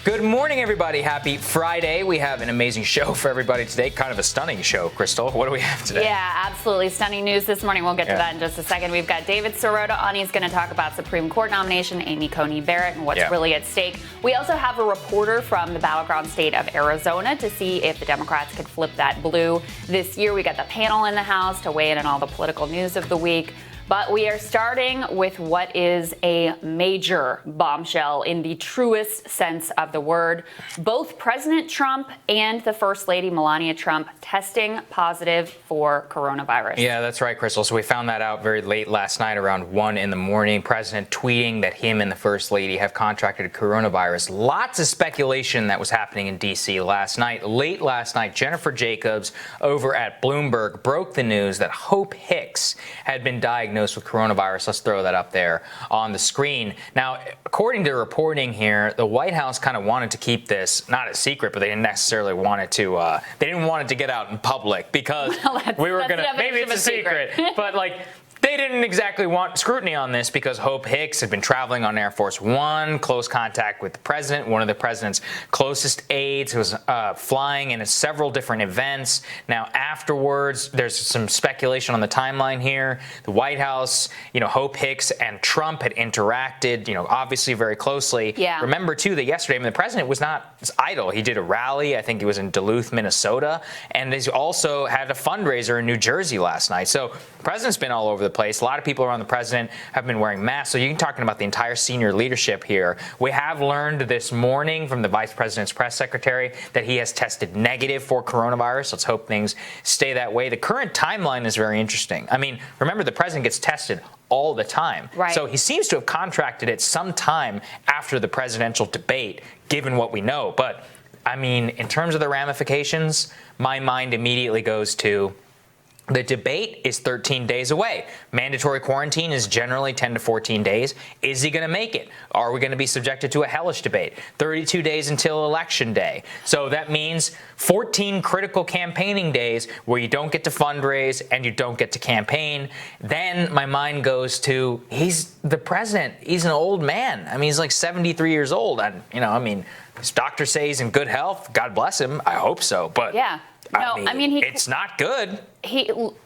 Good morning, everybody. Happy Friday. We have an amazing show for everybody today. Kind of a stunning show, Krystal. What do we have today? Yeah, absolutely stunning news this morning. We'll get to that in just a second. We've got David Sirota on. He's going to talk about Supreme Court nomination, Amy Coney Barrett, and what's really at stake. We also have a reporter from the battleground state of Arizona to see if the Democrats could flip that blue this year. We got the panel in the House to weigh in on all the political news of the week. But we are starting with what is a major bombshell in the truest sense of the word. Both President Trump and the First Lady, Melania Trump, testing positive for coronavirus. Yeah, that's right, Krystal. So we found that out very late last night, around 1 in the morning. President tweeting that him and the First Lady have contracted coronavirus. Lots of speculation that was happening in D.C. last night. Late last night, Jennifer Jacobs over at Bloomberg broke the news that Hope Hicks had been diagnosed with coronavirus. Let's throw that up there on the screen. Now, according to reporting here, the White House kind of wanted to keep this not a secret, but they didn't necessarily want it to. They didn't want it to get out in public because we were gonna. Maybe it's a secret, but like. They didn't exactly want scrutiny on this because Hope Hicks had been traveling on Air Force One, close contact with the president, one of the president's closest aides, who was flying in several different events. Now, afterwards, there's some speculation on the timeline here. The White House, Hope Hicks and Trump had interacted, obviously very closely. Yeah. Remember, too, that yesterday, the president was not idle. He did a rally. I think he was in Duluth, Minnesota. And he also had a fundraiser in New Jersey last night. So the president's been all over the place. A lot of people around the president have been wearing masks. So you're talking about the entire senior leadership here. We have learned this morning from the vice president's press secretary that he has tested negative for coronavirus. Let's hope things stay that way. The current timeline is very interesting. I mean, remember, the president gets tested all the time. Right. So he seems to have contracted it sometime after the presidential debate, given what we know. But, I mean, in terms of the ramifications, my mind immediately goes to the debate is 13 days away. Mandatory quarantine is generally 10 to 14 days. Is he going to make it? Are we going to be subjected to a hellish debate? 32 days until Election Day. So that means 14 critical campaigning days where you don't get to fundraise and you don't get to campaign. Then my mind goes to, he's the president. He's an old man. I mean, he's like 73 years old. And, his doctors say he's in good health. God bless him. I hope so. But yeah. No, it's not good.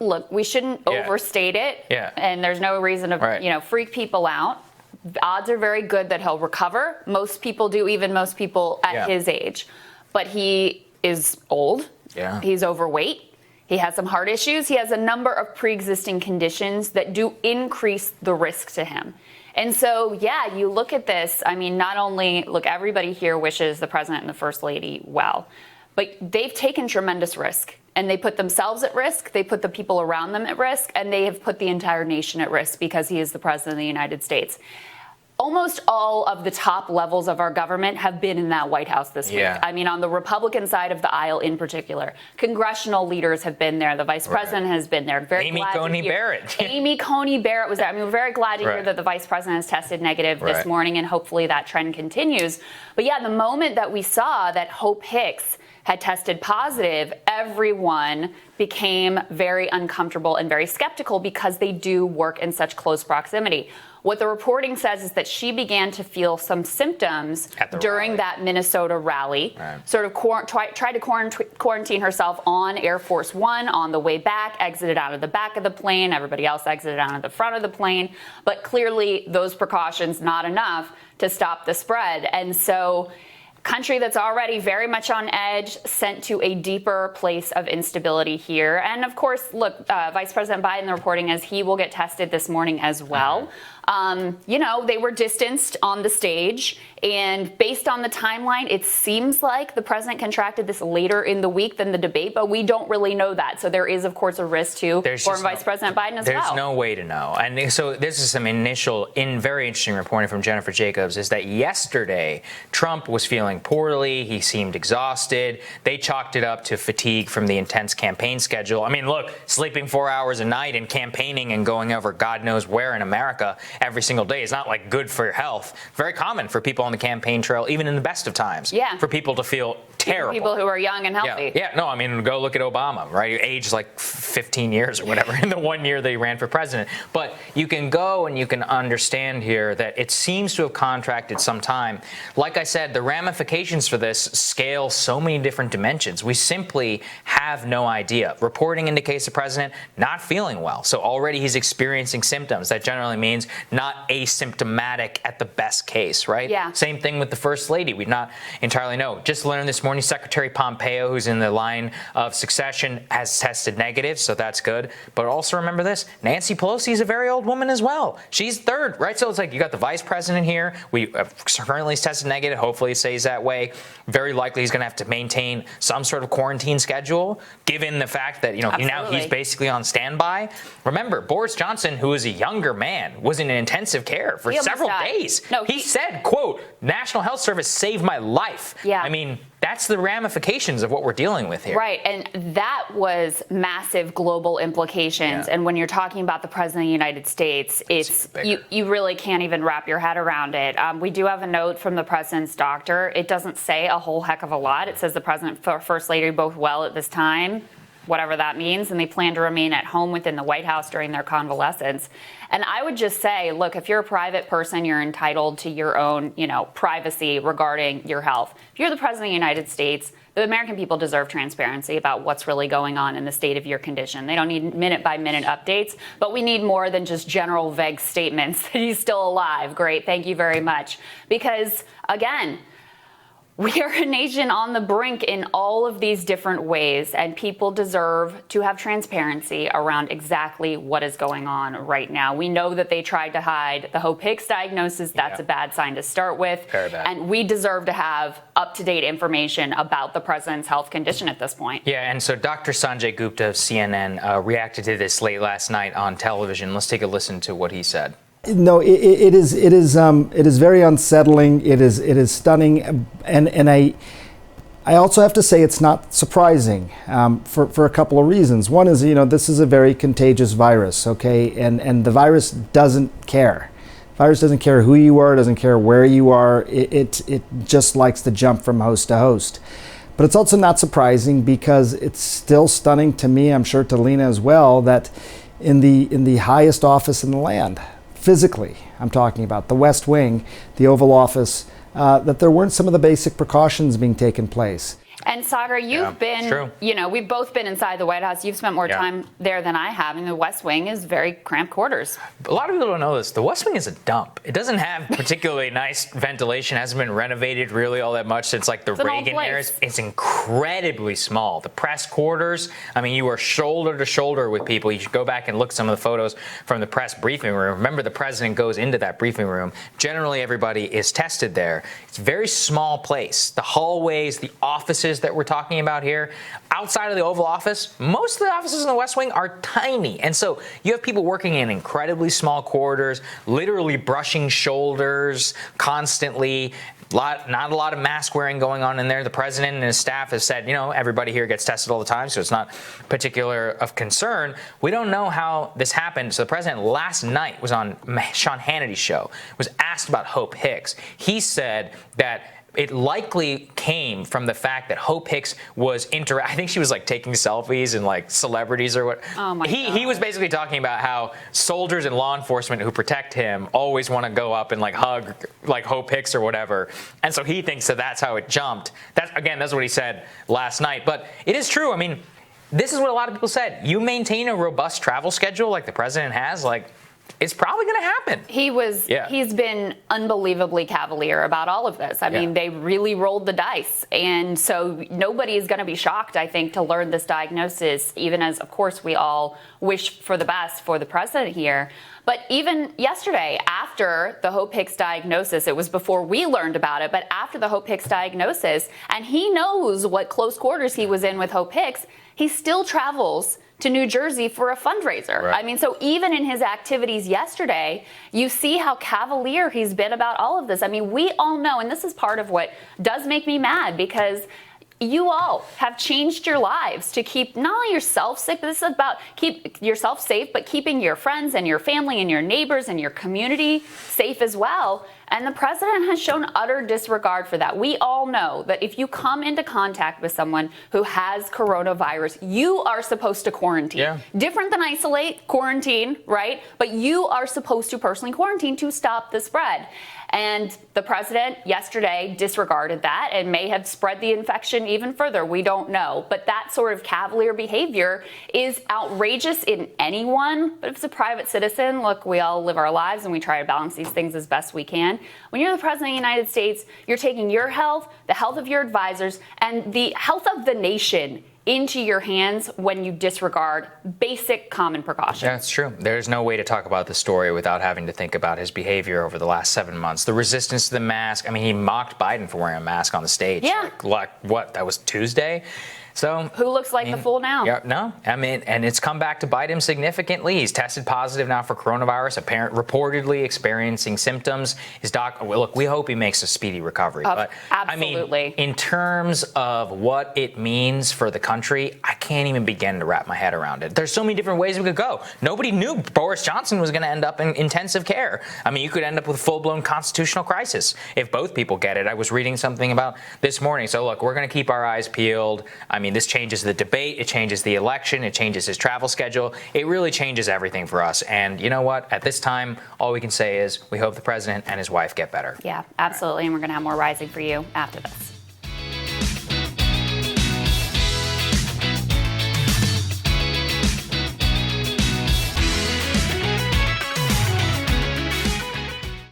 Look, we shouldn't overstate it. Yeah. And there's no reason to, freak people out. The odds are very good that he'll recover. Most people do, even most people at his age. But he is old. Yeah. He's overweight. He has some heart issues. He has a number of pre-existing conditions that do increase the risk to him. And so, you look at this. I mean, not only, everybody here wishes the president and the first lady well. But they've taken tremendous risk, and they put themselves at risk, they put the people around them at risk, and they have put the entire nation at risk because he is the president of the United States. Almost all of the top levels of our government have been in that White House this week. I mean, on the Republican side of the aisle in particular, congressional leaders have been there. The vice president has been there. Amy Coney Barrett. Amy Coney Barrett was there. I mean, we're very glad to hear that the vice president has tested negative this morning, and hopefully that trend continues. But the moment that we saw that Hope Hicks had tested positive, everyone became very uncomfortable and very skeptical because they do work in such close proximity. What the reporting says is that she began to feel some symptoms during that Minnesota rally, sort of tried to quarantine herself on Air Force One on the way back, exited out of the back of the plane. Everybody else exited out of the front of the plane. But clearly those precautions not enough to stop the spread. And so country that's already very much on edge, sent to a deeper place of instability here. And of course, Vice President Biden reporting as he will get tested this morning as well. They were distanced on the stage, and based on the timeline, it seems like the president contracted this later in the week than the debate, but we don't really know that. So there is, of course, a risk for Vice President Biden as well. There's no way to know. And so this is some very interesting reporting from Jennifer Jacobs, is that yesterday Trump was feeling poorly. He seemed exhausted. They chalked it up to fatigue from the intense campaign schedule. I mean, look, sleeping 4 hours a night and campaigning and going over God knows where in America every single day is not good for your health. Very common for people on the campaign trail, even in the best of times, for people to feel terrible. People who are young and healthy. Yeah, no, I mean, go look at Obama, right? He aged like 15 years or whatever in the 1 year that he ran for president. But you can go and you can understand here that it seems to have contracted some time. Like I said, the ramifications for this scale so many different dimensions. We simply have no idea. Reporting indicates the president not feeling well. So already he's experiencing symptoms. That generally means not asymptomatic at the best case, right? Yeah. Same thing with the first lady. We not entirely know. Just learned this morning, Secretary Pompeo, who's in the line of succession, has tested negative, so that's good. But also remember this, Nancy Pelosi is a very old woman as well. She's third, right? So it's like you got the vice president here. We currently is tested negative. Hopefully it stays that way. Very likely he's going to have to maintain some sort of quarantine schedule, given the fact that, now he's basically on standby. Remember, Boris Johnson, who is a younger man, was in intensive care for several days. No, he said, quote, National Health Service saved my life. Yeah. I mean, that's the ramifications of what we're dealing with here. Right. And that was massive global implications. Yeah. And when you're talking about the president of the United States, you really can't even wrap your head around it. We do have a note from the president's doctor. It doesn't say a whole heck of a lot. It says the president and first lady are both well at this time, whatever that means, and they plan to remain at home within the White House during their convalescence. And I would just say, look, if you're a private person, you're entitled to your own, privacy regarding your health. If you're the president of the United States, the American people deserve transparency about what's really going on in the state of your condition. They don't need minute-by-minute updates, but we need more than just general vague statements that he's still alive. Great, thank you very much. Because, again, we are a nation on the brink in all of these different ways, and people deserve to have transparency around exactly what is going on right now. We know that they tried to hide the Hope Hicks diagnosis. That's a bad sign to start with. Very bad. And we deserve to have up-to-date information about the president's health condition at this point. Yeah, and so Dr. Sanjay Gupta of CNN reacted to this late last night on television. Let's take a listen to what he said. No, it is very unsettling. It is stunning, and I also have to say it's not surprising for a couple of reasons. One is, this is a very contagious virus, okay, and the virus doesn't care. The virus doesn't care who you are, doesn't care where you are. It just likes to jump from host to host. But it's also not surprising because it's still stunning to me, I'm sure to Lena as well, that in the highest office in the land, physically, I'm talking about the West Wing, the Oval Office, that there weren't some of the basic precautions being taken place. And Saagar, you've been, we've both been inside the White House. You've spent more time there than I have. And the West Wing is very cramped quarters. A lot of people don't know this. The West Wing is a dump. It doesn't have particularly nice ventilation. Hasn't been renovated really all that much since like the Reagan era. It's incredibly small. The press quarters, I mean, you are shoulder to shoulder with people. You should go back and look at some of the photos from the press briefing room. Remember, the president goes into that briefing room. Generally, everybody is tested there. It's a very small place. The hallways, the offices that we're talking about here, outside of the Oval Office, most of the offices in the West Wing are tiny. And so you have people working in incredibly small corridors, literally brushing shoulders constantly. Not a lot of mask wearing going on in there. The president and his staff have said, everybody here gets tested all the time, so it's not particular of concern. We don't know how this happened. So the president last night was on Sean Hannity's show, was asked about Hope Hicks. He said that it likely came from the fact that Hope Hicks was I think she was like taking selfies and like celebrities or what. Oh my God. He was basically talking about how soldiers and law enforcement who protect him always want to go up and like hug like Hope Hicks or whatever. And so he thinks that that's how it jumped. That's what he said last night. But it is true. I mean, this is what a lot of people said. You maintain a robust travel schedule like the president has, it's probably going to happen. He's been unbelievably cavalier about all of this. I mean, they really rolled the dice. And so nobody is going to be shocked, I think, to learn this diagnosis, even as, of course, we all wish for the best for the president here. But even yesterday, after the Hope Hicks diagnosis, it was before we learned about it, but after the Hope Hicks diagnosis, and he knows what close quarters he was in with Hope Hicks, he still travels to New Jersey for a fundraiser. Right. I mean, so even in his activities yesterday, you see how cavalier he's been about all of this. I mean, we all know, and this is part of what does make me mad, because you all have changed your lives to keep not only yourself sick, but this is about keep yourself safe, but keeping your friends and your family and your neighbors and your community safe as well. And the president has shown utter disregard for that. We all know that if you come into contact with someone who has coronavirus, you are supposed to quarantine. Yeah. Different than isolate, quarantine, right? But you are supposed to personally quarantine to stop the spread. And the president yesterday disregarded that and may have spread the infection even further. We don't know. But that sort of cavalier behavior is outrageous in anyone. But if it's a private citizen, look, we all live our lives and we try to balance these things as best we can. When you're the president of the United States, you're taking your health, the health of your advisors, and the health of the nation into your hands when you disregard basic common precautions. That's true. There's no way to talk about the story without having to think about his behavior over the last 7 months. The resistance to the mask. I mean, he mocked Biden for wearing a mask on the stage. Yeah. Like what? That was Tuesday? So who looks like the fool now? Yeah, no. I mean, and it's come back to bite him significantly. He's tested positive now for coronavirus, reportedly experiencing symptoms. His doc, well, look, we hope he makes a speedy recovery. But absolutely. I mean, in terms of what it means for the country, I can't even begin to wrap my head around it. There's so many different ways we could go. Nobody knew Boris Johnson was going to end up in intensive care. I mean, you could end up with a full-blown constitutional crisis if both people get it. I was reading something about this morning. So, look, we're going to keep our eyes peeled. I mean, this changes the debate, it changes the election, it changes his travel schedule. It really changes everything for us. And you know what? At this time, all we can say is we hope the president and his wife get better. Yeah, absolutely. And we're going to have more Rising for you after this.